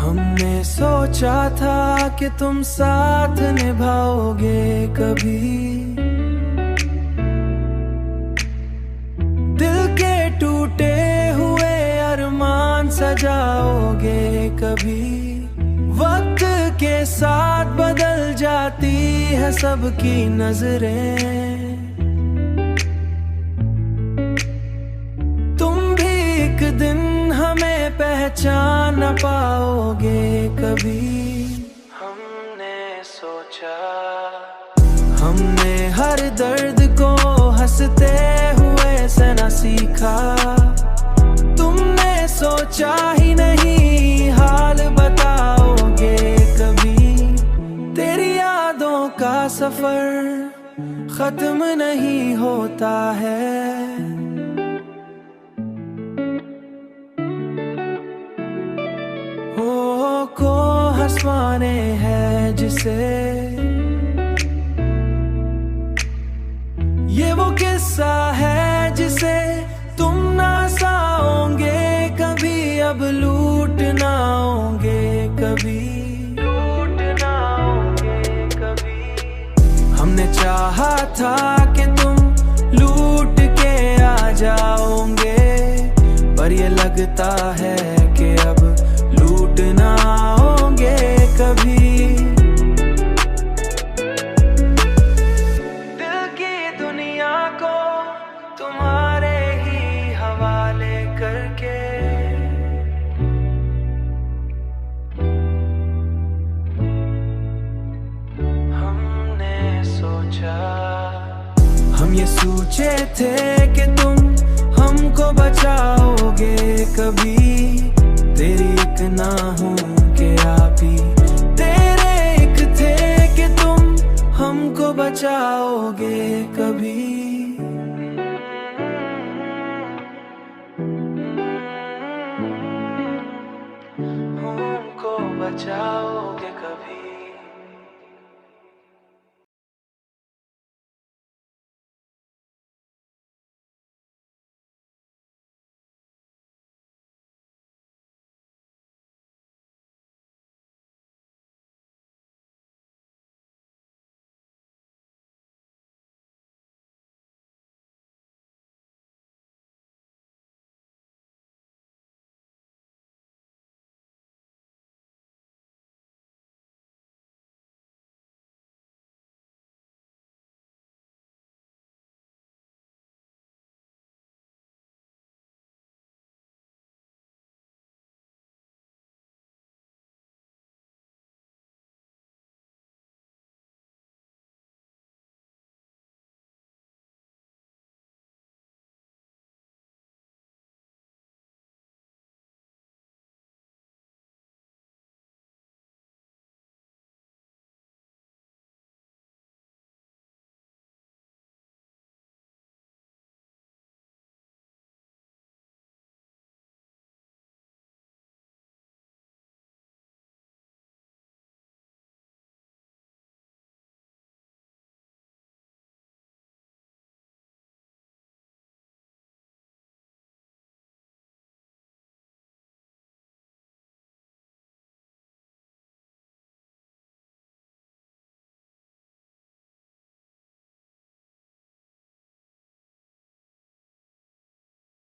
हमने सोचा था कि तुम साथ निभाओगे कभी, दिल के टूटे हुए अरमान सजाओगे कभी। वक्त के साथ बदल जाती है सबकी नजरें, तुम भी एक दिन हमें पहचान न पाओगे कभी। हमने सोचा, हमने हर दर्द को हंसते हुए से न सीखा, तुमने सोचा ही नहीं हाल बताओगे कभी। तेरी यादों का सफर खत्म नहीं होता है, को हंसवाने हैं जिसे, ये वो किस्सा है जिसे तुम ना हंसाओगे कभी, अब लूट ना आओगे कभी, लूट ना आओगे कभी। हमने चाहा था कि तुम लूट के आ जाओगे, पर ये लगता है कि अब लूट ना आओगे कभी। दिल की दुनिया को तुम्हारे ही हवाले करके, हमने सोचा, हम ये सोचे थे कि तुम हमको बचाओगे कभी। तेरी एक ना हूं के आप ही तेरे एक थे कि तुम हमको बचाओगे कभी। हमको बचाओगे कभी।